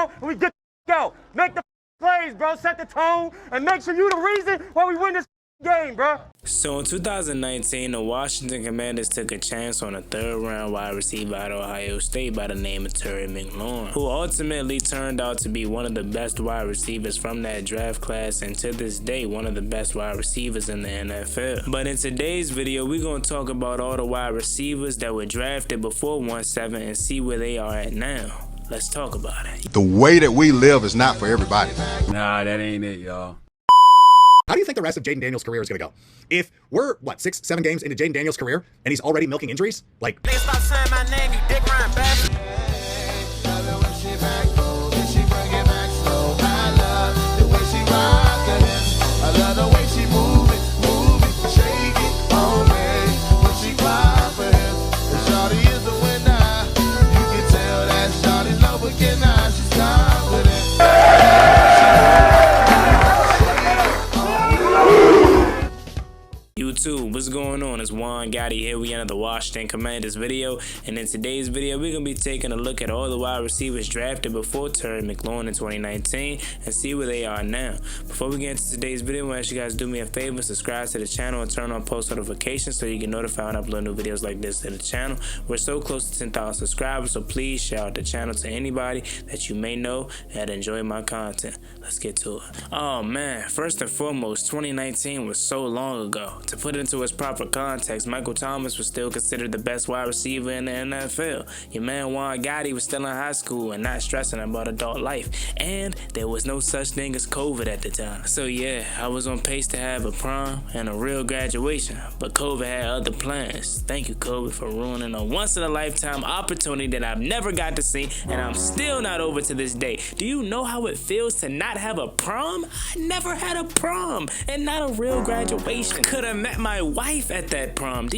ball, and we get the out. Make the plays, bro. Set the tone, and make sure you the reason why we win this game, bro. So in 2019, the Washington Commanders took a chance on a third-round wide receiver out of Ohio State by the name of McLaurin, who ultimately turned out to be one of the best wide receivers from that draft class, and to this day, one of the best wide receivers in the NFL. But in today's video, we're going to talk about all the wide receivers that were drafted before 1-7 and see where they are at now. Let's talk about it. The way that we live is not for everybody. Nah, that ain't it, y'all. How do you think the rest of Jaden Daniels' career is going to go? If we're, 6, 7 games into Jaden Daniels' career, and he's already milking injuries? Like, stop saying my name, you dick riding bastard. I love the way she move it, shake it on me. When she cry for him, and Shawty is the winner. You can tell that Shawty's love again now. She's confident. YouTube, what's going on? It's Juan Gotti here. We enter the Washington Commanders video, and in today's video we're gonna be taking a look at all the wide receivers drafted before McLaurin in 2019 and see where they are now. Before we get into today's video, I want to ask you guys to do me a favor, subscribe to the channel and turn on post notifications so you get notified when I upload new videos like this to the channel. We're so close to 10,000 subscribers, so please share out the channel to anybody that you may know and enjoy my content. Let's get to it. Oh man, first and foremost, 2019 was so long ago. To put it into its proper context, Michael Thomas was still considered the best wide receiver in the NFL. Your man Juan Gotti was still in high school and not stressing about adult life. And there was no such thing as COVID at the time. So yeah, I was on pace to have a prom and a real graduation. But COVID had other plans. Thank you, COVID, for ruining a once-in-a-lifetime opportunity that I've never got to see, and I'm still not over to this day. Do you know how it feels to not have a prom? I never had a prom and not a real graduation. Could have met my wife at that prom.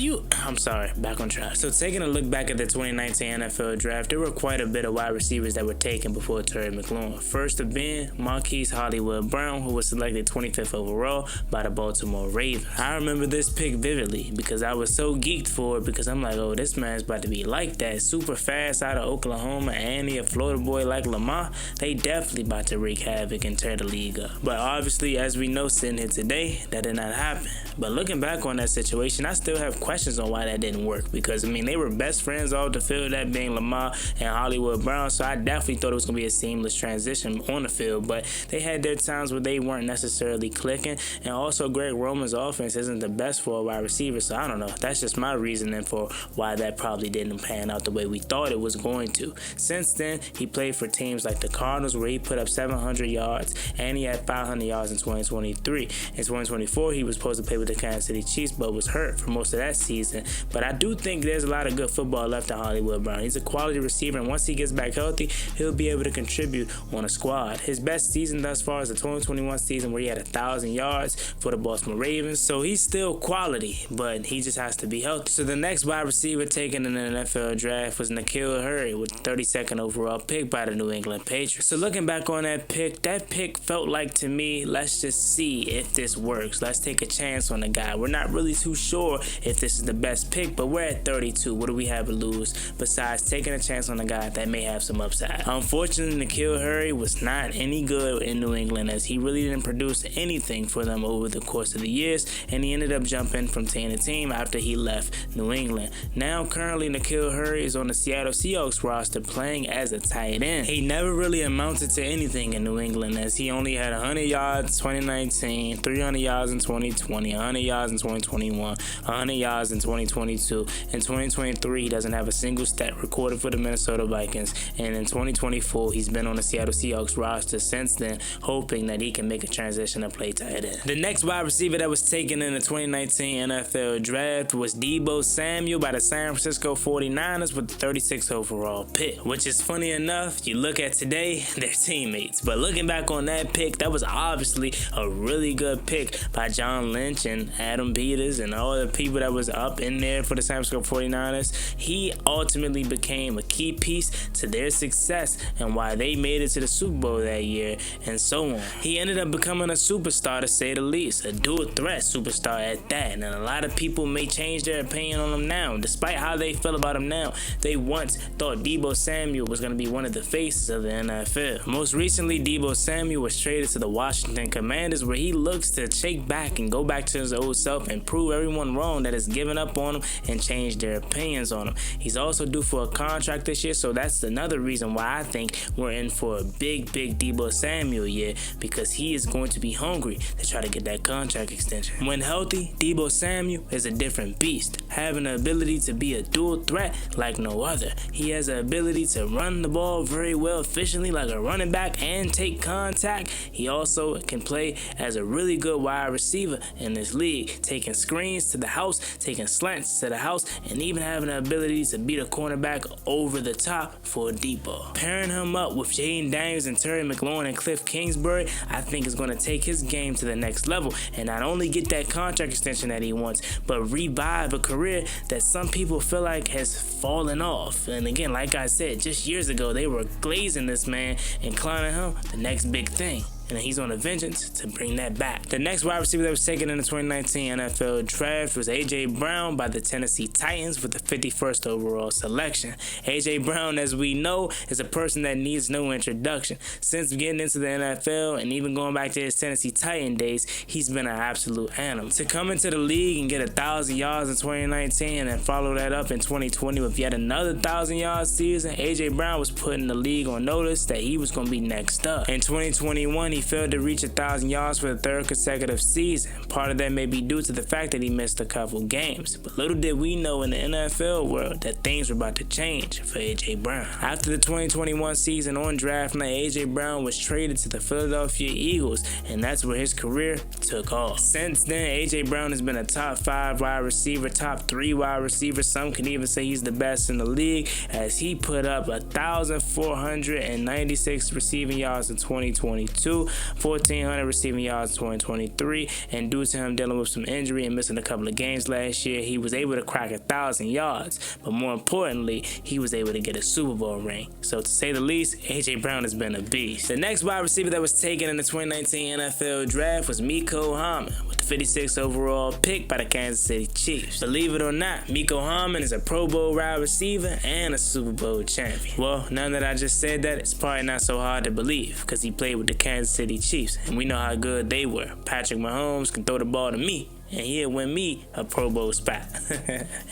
I'm sorry, back on track. So taking a look back at the 2019 NFL draft, there were quite a bit of wide receivers that were taken before McLaurin. First of being Marquise Brown, who was selected 25th overall by the Baltimore Ravens. I remember this pick vividly because I was so geeked for it, because I'm like, oh, this man's about to be like that, super fast out of Oklahoma, and he a Florida boy like Lamar. They definitely about to wreak havoc and tear the league up. But obviously, as we know, sitting here today, that did not happen. But looking back on that situation, I still have questions on why that didn't work, because I mean, they were best friends off the field, that being Lamar and Brown, so I definitely thought it was going to be a seamless transition on the field, but they had their times where they weren't necessarily clicking, and also Greg Roman's offense isn't the best for a wide receiver, so I don't know. That's just my reasoning for why that probably didn't pan out the way we thought it was going to. Since then, he played for teams like the Cardinals, where he put up 700 yards, and he had 500 yards in 2023. In 2024, he was supposed to play with the Kansas City Chiefs, but was hurt for most of that season. But I do think there's a lot of good football left in Brown. He's a quality receiver, and once he gets back healthy, he'll be able to contribute on a squad. His best season thus far is the 2021 season, where he had 1,000 yards for the Baltimore Ravens. So he's still quality, but he just has to be healthy. So the next wide receiver taken in the NFL draft was N'Keal Harry with the 32nd overall pick by the New England Patriots. So looking back on that pick felt like, to me, let's just see if this works. Let's take a chance on the guy. We're not really too sure if this is the best pick, but we're at 32. What do we have to lose besides taking a chance on a guy that may have some upside? Unfortunately, N'Keal Harry was not any good in New England, as he really didn't produce anything for them over the course of the years, and he ended up jumping from team to team after he left New England. Now, currently, N'Keal Harry is on the Seattle Seahawks roster playing as a tight end. He never really amounted to anything in New England, as he only had 100 yards in 2019, 300 yards in 2020, 100 yards in 2021, 100 yards in 2022. In 2023, he doesn't have a single stat recorded for the Minnesota Vikings, and in 2024, he's been on the Seattle Seahawks roster since then, hoping that he can make a transition and play tight end. The next wide receiver that was taken in the 2019 NFL draft was Deebo Samuel by the San Francisco 49ers with the 36th overall pick, which is funny enough, you look at today, they're teammates. But looking back on that pick, that was obviously a really good pick by John Lynch and Adam Peters and all the people that was up in there for the San Francisco 49ers. He ultimately became a key piece to their success and why they made it to the Super Bowl that year, and so on. He ended up becoming a superstar, to say the least, a dual threat superstar at that, and a lot of people may change their opinion on him now. Despite how they feel about him now, they once thought Deebo Samuel was going to be one of the faces of the NFL. Most recently, Deebo Samuel was traded to the Washington Commanders, where he looks to shake back and go back to his old self and prove everyone wrong that has given up on him and changed their opinions on him. He's also due for a contract this year, so that's another reason why I think we're in for a big Deebo Samuel year, because he is going to be hungry to try to get that contract extension. When healthy, Deebo Samuel is a different beast, having the ability to be a dual threat like no other. He has the ability to run the ball very well efficiently like a running back and take contact. He also can play as a really good wide receiver in this league, taking screens to the house, taking slants to the house, and even having the ability to beat a cornerback over the top for a deep ball. Pairing him up with Jaden Daniels and Terry McLaurin and Cliff Kingsbury, I think is going to take his game to the next level and not only get that contract extension that he wants, but revive a career that some people feel like has fallen off. And again, like I said, just years ago, they were glazing this man and clowning him the next big thing. And he's on a vengeance to bring that back. The next wide receiver that was taken in the 2019 NFL Draft was A.J. Brown by the Tennessee Titans with the 51st overall selection. A.J. Brown, as we know, is a person that needs no introduction. Since getting into the NFL and even going back to his Tennessee Titan days, he's been an absolute animal. To come into the league and get 1,000 yards in 2019 and follow that up in 2020 with yet another 1,000 yard season, A.J. Brown was putting the league on notice that he was going to be next up. In 2021, he failed to reach 1,000 yards for the third consecutive season. Part of that may be due to the fact that he missed a couple games, but little did we know in the NFL world that things were about to change for A.J. Brown. After the 2021 season on draft night, A.J. Brown was traded to the Philadelphia Eagles, and that's where his career took off. Since then, A.J. Brown has been a top 5 wide receiver, top 3 wide receiver. Some can even say he's the best in the league, as he put up 1,496 receiving yards in 2022, 1,400 receiving yards in 2023, and due to him dealing with some injury and missing a couple of games last year, he was able to crack 1,000 yards, but more importantly, he was able to get a Super Bowl ring. So to say the least, A.J. Brown has been a beast. The next wide receiver that was taken in the 2019 NFL Draft was Mecole Hardman with the 56th overall pick by the Kansas City Chiefs. Believe it or not, Mecole Hardman is a Pro Bowl wide receiver and a Super Bowl champion. Well, now that I just said that, it's probably not so hard to believe, because he played with the Kansas City Chiefs, and we know how good they were. Patrick Mahomes can throw the ball to me, and he'll win me a Pro Bowl spot.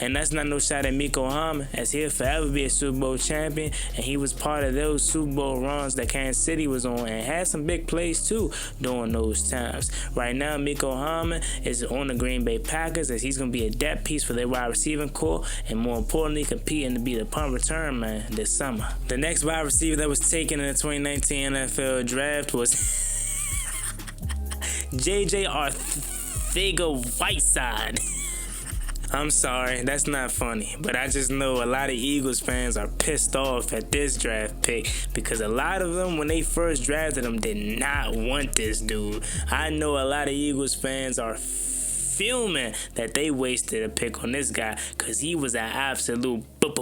And that's not no shot at Mecole Hardman, as he'll forever be a Super Bowl champion, and he was part of those Super Bowl runs that Kansas City was on and had some big plays too during those times. Right now, Mecole Hardman is on the Green Bay Packers, as he's going to be a depth piece for their wide receiving core, and more importantly, competing to be the punt return man this summer. The next wide receiver that was taken in the 2019 NFL Draft was J.J. Arcega-Whiteside. I'm sorry, that's not funny, but I just know a lot of Eagles fans are pissed off at this draft pick, because a lot of them, when they first drafted him, did not want this dude. I know a lot of Eagles fans are fuming that they wasted a pick on this guy, because he was an absolute bust.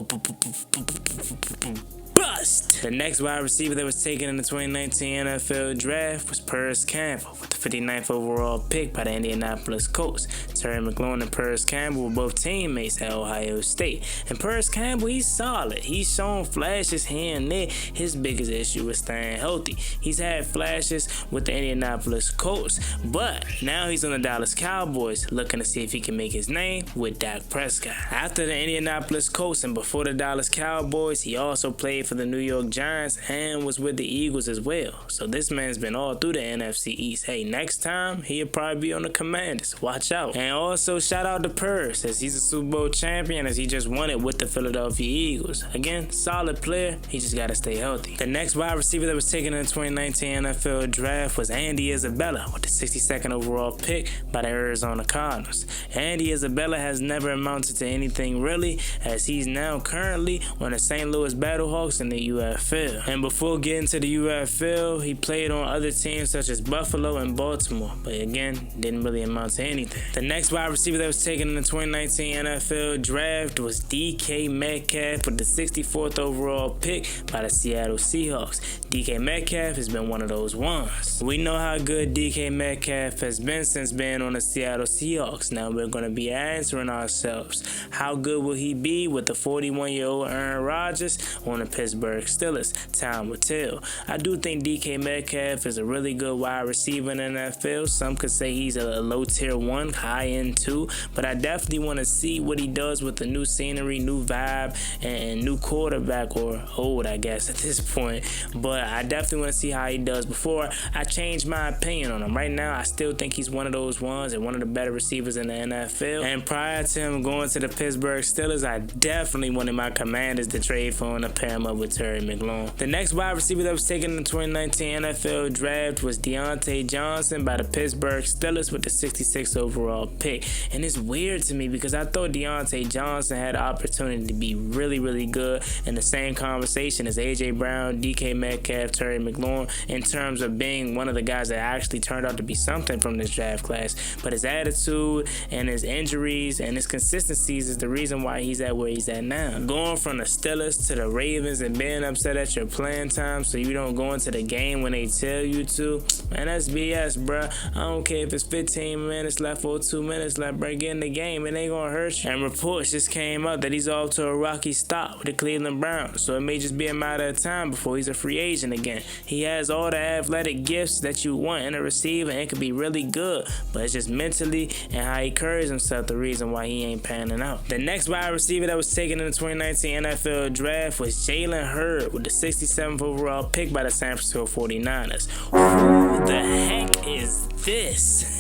The next wide receiver that was taken in the 2019 NFL Draft was Parris Campbell with the 59th overall pick by the Indianapolis Colts. Terry McLaurin and Parris Campbell were both teammates at Ohio State. And Parris Campbell, he's solid. He's shown flashes here and there. His biggest issue is staying healthy. He's had flashes with the Indianapolis Colts, but now he's on the Dallas Cowboys, looking to see if he can make his name with Dak Prescott. After the Indianapolis Colts and before the Dallas Cowboys, he also played for the New York Giants and was with the Eagles as well. So this man's been all through the NFC East. Hey, next time he'll probably be on the Commanders. Watch out. And also shout out to Parris, as he's a Super Bowl champion, as he just won it with the Philadelphia Eagles. Again, solid player. He just got to stay healthy. The next wide receiver that was taken in the 2019 NFL Draft was Andy Isabella with the 62nd overall pick by the Arizona Cardinals. Andy Isabella has never amounted to anything really, as he's now currently on the St. Louis Battlehawks Seahawks in the UFL. And before getting to the UFL, he played on other teams such as Buffalo and Baltimore, but again, didn't really amount to anything. The next wide receiver that was taken in the 2019 NFL draft was DK Metcalf with the 64th overall pick by the Seattle Seahawks. DK Metcalf has been one of those ones. We know how good DK Metcalf has been since being on the Seattle Seahawks. Now we're going to be answering ourselves, how good will he be with the 41-year-old Aaron Rodgers on the Pittsburgh Steelers? Time will tell. I do think DK Metcalf is a really good wide receiver in the NFL. Some could say he's a low tier 1, high end 2, but I definitely want to see what he does with the new scenery, new vibe, and new quarterback, or old, I guess, at this point. But I definitely want to see how he does before I change my opinion on him. Right now, I still think he's one of those ones and one of the better receivers in the NFL. And prior to him going to the Pittsburgh Steelers, I definitely wanted my Commanders to trade for him to pair him up with Terry McLaurin. The next wide receiver that was taken in the 2019 NFL draft was Deebo Johnson by the Pittsburgh Steelers with the 66th overall pick. And it's weird to me because I thought Deebo Johnson had the opportunity to be really, really good in the same conversation as A.J. Brown, DK Metcalf, Terry McLaurin, in terms of being one of the guys that actually turned out to be something from this draft class. But his attitude and his injuries and his consistencies is the reason why he's at where he's at now. Going from the Steelers to the Ravens and being upset at your playing time so you don't go into the game when they tell you to, man, that's BS, bruh. I don't care if it's 15 minutes left or 2 minutes left, bruh. Get in the game, it ain't gonna hurt you. And reports just came out that he's off to a rocky start with the Cleveland Browns, so it may just be a matter of time before he's a free agent again. He has all the athletic gifts that you want in a receiver and could be really good, but it's just mentally and how he carries himself the reason why he ain't panning out. The next wide receiver that was taken in the 2019 NFL draft was Jalen Hurd with the 67th overall pick by the San Francisco 49ers. Who the heck is this?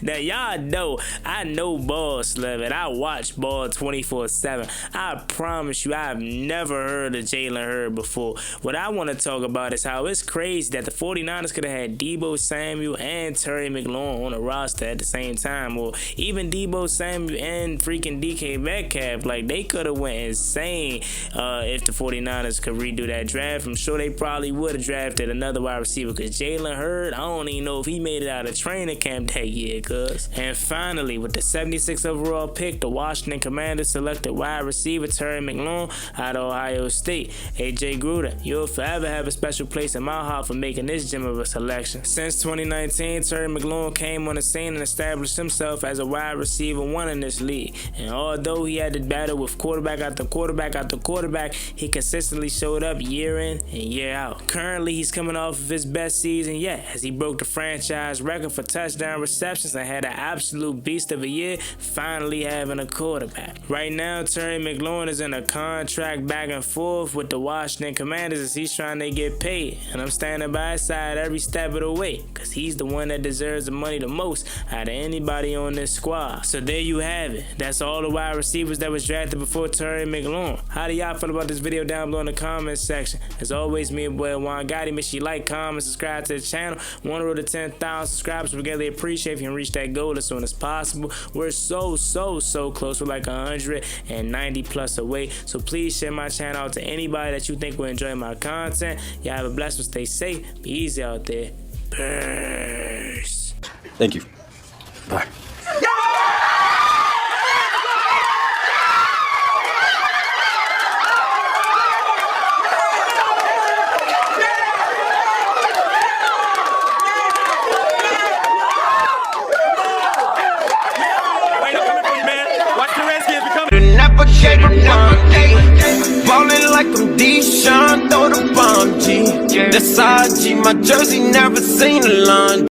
Now y'all know, I know ball, Slevin. I watch ball 24/7. I promise you, I've never heard of Jalen Hurd before. What I want to talk about is how it's crazy that the 49ers could have had Deebo Samuel and Terry McLaurin on the roster at the same time, or even Deebo Samuel and freaking DK Metcalf. Like, they could have went insane if the 49ers could redo that draft. I'm sure they probably would have drafted another wide receiver, because Jalen Hurd, I don't even know if he made it out of training camp that year, cuz. And finally, with the 76th overall pick, the Washington Commanders selected wide receiver Terry McLaurin out of Ohio State. AJ Gruden, you'll forever have a special place in my heart for making this gem of a selection. Since 2019, Terry McLaurin came on the scene and established himself as a wide receiver 1 in this league. And although he had to battle with quarterback after quarterback after quarterback, he consistently showed up year in and year out. Currently, he's coming off of his best season yet, as he broke the franchise record for touchdown receptions and had an absolute beast of a year, finally having a quarterback. Right now, Terry McLaurin is in a contract back and forth with the Washington Commanders as he's trying to get paid, and I'm standing by his side every step of the way, because he's the one that deserves the money the most out of anybody on this squad. So there you have it. That's all the wide receivers that was drafted before Terry McLaurin. How do y'all feel about this video down below in the comments section? As always, me and boy Juangotti, make sure you like, comment, subscribe to the channel. Want to roll to 10,000 subscribers. We really appreciate if you can reach that goal as soon as possible. We're so close. We're like 190 plus away. So please share my channel out to anybody that you think will enjoy my content. Y'all have a blessed one. Stay safe. Be easy out there. Peace. Thank you. Bye. Ballin' like I'm Deshaun, throw the bomb, G. That's IG, my jersey never seen a lawn.